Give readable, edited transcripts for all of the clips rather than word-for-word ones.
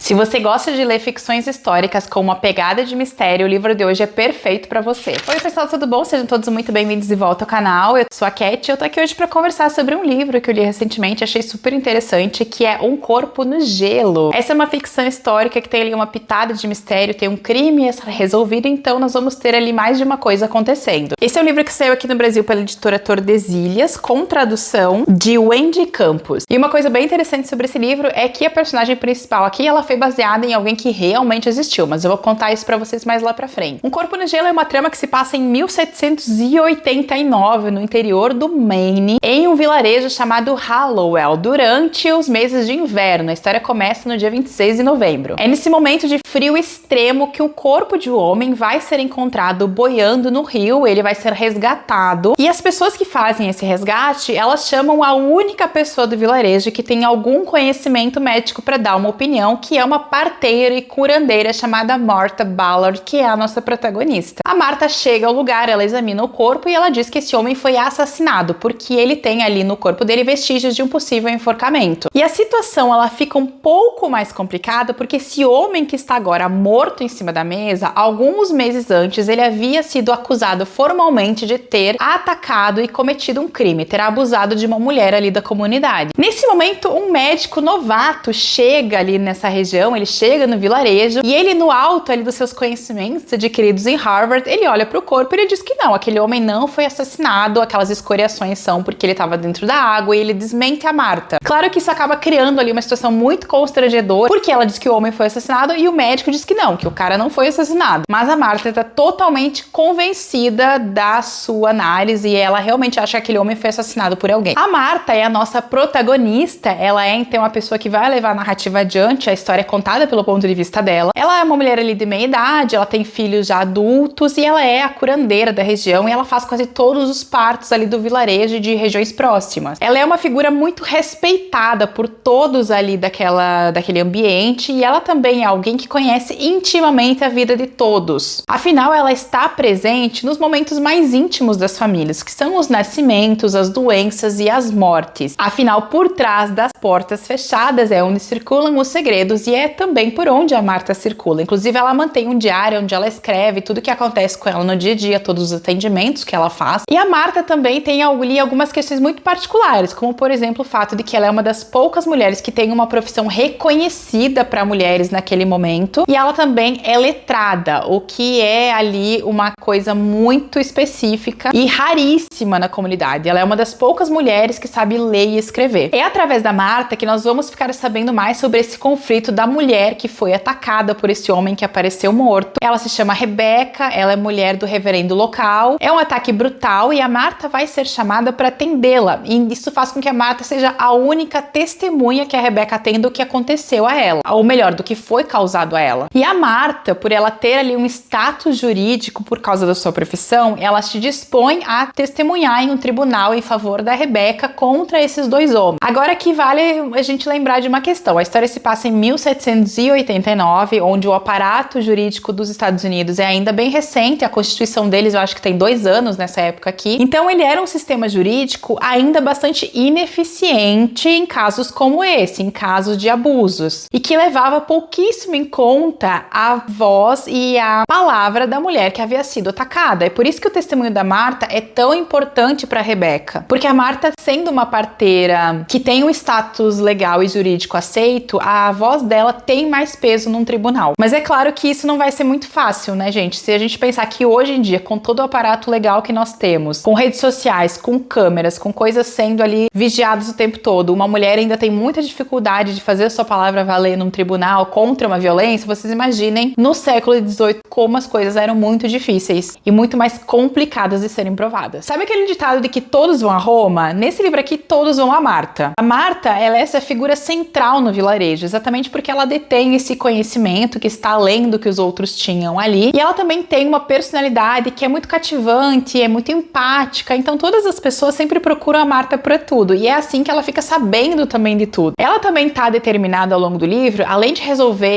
Se você gosta de ler ficções históricas com uma pegada de mistério, o livro de hoje é perfeito pra você. Oi pessoal, tudo bom? Sejam todos muito bem-vindos de volta ao canal. Eu sou a Cat e eu tô aqui hoje pra conversar sobre um livro que eu li recentemente, achei super interessante, que é Um Corpo no Gelo. Essa é uma ficção histórica que tem ali uma pitada de mistério, tem um crime a ser resolvido, então nós vamos ter ali mais de uma coisa acontecendo. Esse é um livro que saiu aqui no Brasil pela editora Tordesilhas, com tradução de Wendy Campos. E uma coisa bem interessante sobre esse livro é que a personagem principal aqui, ela foi baseada em alguém que realmente existiu, mas eu vou contar isso pra vocês mais lá pra frente. Um Corpo no Gelo é uma trama que se passa em 1789, no interior do Maine, em um vilarejo chamado Hallowell, durante os meses de inverno. A história começa no dia 26 de novembro. É nesse momento de frio extremo que o corpo de um homem vai ser encontrado boiando no rio, ele vai ser resgatado, e as pessoas que fazem esse resgate, elas chamam a única pessoa do vilarejo que tem algum conhecimento médico para dar uma opinião, que é uma parteira e curandeira chamada Martha Ballard, que é a nossa protagonista. A Martha chega ao lugar, ela examina o corpo e ela diz que esse homem foi assassinado, porque ele tem ali no corpo dele vestígios de um possível enforcamento. E a situação, ela fica um pouco mais complicada, porque esse homem que está agora morto em cima da mesa, alguns meses antes, ele havia sido acusado formalmente de ter atacado e cometido um crime, ter abusado de uma mulher ali da comunidade. Nesse momento, um médico novato chega ali nessa região, ele chega no vilarejo e ele, no alto ali dos seus conhecimentos adquiridos em Harvard, ele olha para o corpo e ele diz que não, aquele homem não foi assassinado, aquelas escoriações são porque ele estava dentro da água, e ele desmente a Martha. Claro que isso acaba criando ali uma situação muito constrangedora, porque ela diz que o homem foi assassinado e o médico diz que não, que o cara não foi assassinado. Mas a Martha está totalmente convencida da sua análise e ela realmente acha que aquele homem foi assassinado por alguém. A Martha é a nossa protagonista, ela é então a pessoa que vai levar a narrativa adiante, a história é contada pelo ponto de vista dela. Ela é uma mulher ali de meia idade, ela tem filhos já adultos e ela é a curandeira da região e ela faz quase todos os partos ali do vilarejo e de regiões próximas. Ela é uma figura muito respeitada por todos ali daquele ambiente e ela também é alguém que conhece intimamente a vida de todos. Afinal, ela está presente nos momentos mais íntimos das famílias, que são os nascimentos, as doenças e as mortes. Afinal, por trás das portas fechadas é onde circulam os segredos e é também por onde a Martha circula. Inclusive, ela mantém um diário onde ela escreve tudo o que acontece com ela no dia a dia, todos os atendimentos que ela faz. E a Martha também tem ali algumas questões muito particulares, como por exemplo o fato de que ela é uma das poucas mulheres que tem uma profissão reconhecida para mulheres naquele momento. E ela também é letrada, o que é ali uma coisa muito específica e raríssima na comunidade. Ela é uma das poucas mulheres que sabe ler e escrever. É através da Martha que nós vamos ficar sabendo mais sobre esse conflito da mulher que foi atacada por esse homem que apareceu morto. Ela se chama Rebecca, ela é mulher do reverendo local. É um ataque brutal e a Martha vai ser chamada para atendê-la. E isso faz com que a Martha seja a única testemunha que a Rebecca tem do que aconteceu a ela, ou melhor, do que foi causado a ela. E a Martha, por ela ter ali um status jurídico por causa da sua profissão, ela se dispõe a testemunhar em um tribunal em favor da Rebecca contra esses dois homens. Agora aqui vale a gente lembrar de uma questão. A história se passa em 1789, onde o aparato jurídico dos Estados Unidos é ainda bem recente, a Constituição deles eu acho que tem 2 anos nessa época aqui. Então ele era um sistema jurídico ainda bastante ineficiente em casos como esse, em casos de abusos, e que levava pouquíssimo em conta a voz e a palavra da mulher que havia sido atacada. É por isso que o testemunho da Martha é tão importante para Rebecca, porque a Martha, sendo uma parteira que tem um status legal e jurídico aceito, a voz dela tem mais peso num tribunal. Mas é claro que isso não vai ser muito fácil, né, gente? Se a gente pensar que hoje em dia, com todo o aparato legal que nós temos, com redes sociais, com câmeras, com coisas sendo ali vigiadas o tempo todo, uma mulher ainda tem muita dificuldade de fazer a sua palavra valer num tribunal contra uma violência, vocês imaginem no século XVIII como as coisas eram muito difíceis e muito mais complicadas de serem provadas. Sabe aquele ditado de que todos vão a Roma? Nesse livro aqui, todos vão a Martha. A Martha, ela é essa figura central no vilarejo, exatamente porque ela detém esse conhecimento que está além do que os outros tinham ali, e ela também tem uma personalidade que é muito cativante, é muito empática, então todas as pessoas sempre procuram a Martha para tudo, e é assim que ela fica sabendo também de tudo. Ela também está determinada ao longo do livro, além de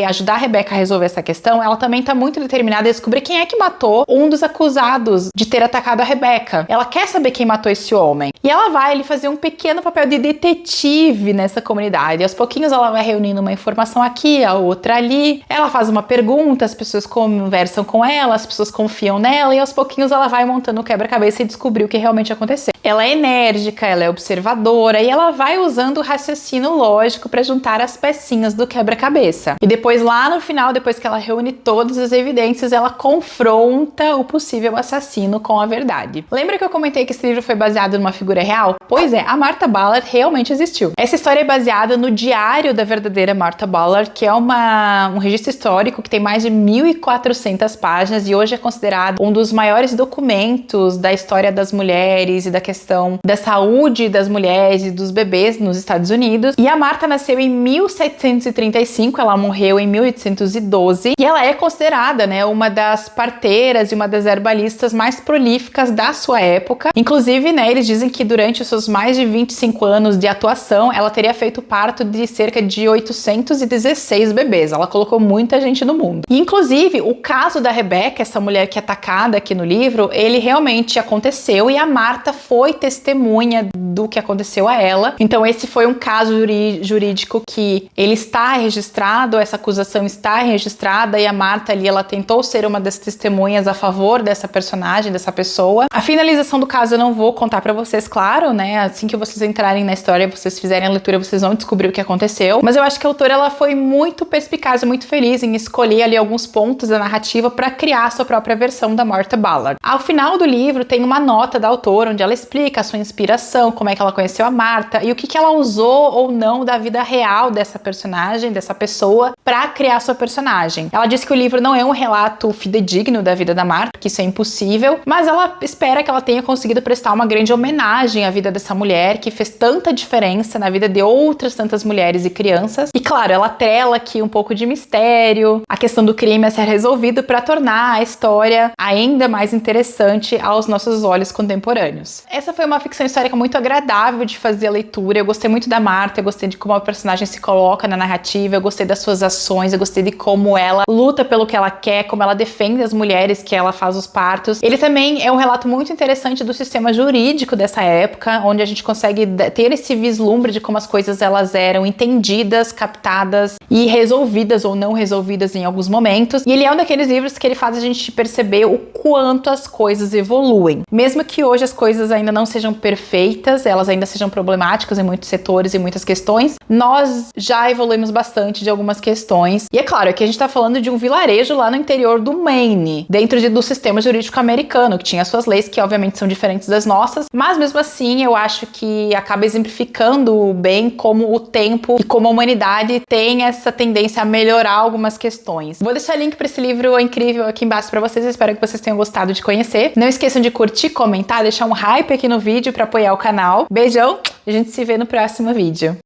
ajudar a Rebecca a resolver essa questão, ela também está muito determinada a descobrir quem é que matou um dos acusados de ter atacado a Rebecca. Ela quer saber quem matou esse homem, e ela vai ali fazer um pequeno papel de detetive nessa comunidade, e aos pouquinhos ela vai reunindo uma informação informação aqui, a outra ali. Ela faz uma pergunta, as pessoas conversam com ela, as pessoas confiam nela e aos pouquinhos ela vai montando o quebra-cabeça e descobrir o que realmente aconteceu. Ela é enérgica, ela é observadora e ela vai usando o raciocínio lógico para juntar as pecinhas do quebra-cabeça. E depois, lá no final, depois que ela reúne todas as evidências, ela confronta o possível assassino com a verdade. Lembra que eu comentei que esse livro foi baseado numa figura real? Pois é, a Martha Ballard realmente existiu. Essa história é baseada no diário da verdadeira Martha Ballard, que é um registro histórico que tem mais de 1.400 páginas e hoje é considerado um dos maiores documentos da história das mulheres e da questão da saúde das mulheres e dos bebês nos Estados Unidos. E a Martha nasceu em 1735, ela morreu em 1812 e ela é considerada, né, uma das parteiras e uma das herbalistas mais prolíficas da sua época. Inclusive, né, eles dizem que durante os seus mais de 25 anos de atuação, ela teria feito parto de cerca de 816 bebês. Ela colocou muita gente no mundo. E, inclusive, o caso da Rebecca, essa mulher que é atacada aqui no livro, ele realmente aconteceu e a Martha foi testemunha do que aconteceu a ela. Então, esse foi um caso jurídico que ele está registrado, essa acusação está registrada e a Martha ali, ela tentou ser uma das testemunhas a favor dessa personagem, dessa pessoa. A finalização do caso eu não vou contar pra vocês, claro, né? Assim que vocês entrarem na história, vocês fizerem a leitura, vocês vão descobrir o que aconteceu. Mas eu acho que a autora, ela foi muito perspicaz e muito feliz em escolher ali alguns pontos da narrativa para criar a sua própria versão da Martha Ballard. Ao final do livro tem uma nota da autora onde ela explica a sua inspiração, como é que ela conheceu a Martha e o que ela usou ou não da vida real dessa personagem, dessa pessoa, para criar sua personagem. Ela disse que o livro não é um relato fidedigno da vida da Martha, que isso é impossível, mas ela espera que ela tenha conseguido prestar uma grande homenagem à vida dessa mulher que fez tanta diferença na vida de outras tantas mulheres e crianças. E claro, ela atrela aqui um pouco de mistério, a questão do crime a ser resolvido para tornar a história ainda mais interessante aos nossos olhos contemporâneos. Essa foi uma ficção histórica muito agradável de fazer a leitura. Eu gostei muito da Martha, eu gostei de como a personagem se coloca na narrativa, eu gostei das suas ações, eu gostei de como ela luta pelo que ela quer, como ela defende as mulheres que ela faz os partos. Ele também é um relato muito interessante do sistema jurídico dessa época, onde a gente consegue ter esse vislumbre de como as coisas elas eram entendidas, captadas e resolvidas ou não resolvidas em alguns momentos. E ele é um daqueles livros que ele faz a gente perceber o quanto as coisas evoluem. Mesmo que hoje as coisas ainda não sejam perfeitas, elas ainda sejam problemáticas em muitos setores e muitas questões, nós já evoluímos bastante de algumas questões. E é claro que a gente tá falando de um vilarejo lá no interior do Maine, dentro do sistema jurídico americano, que tinha suas leis que obviamente são diferentes das nossas, mas mesmo assim eu acho que acaba exemplificando bem como o tempo e como a humanidade tem essa tendência a melhorar algumas questões. Vou deixar link para esse livro incrível aqui embaixo para vocês, espero que vocês tenham gostado de conhecer. Não esqueçam de curtir, comentar, deixar um hype aqui no vídeo para apoiar o canal. Beijão, a gente se vê no próximo vídeo.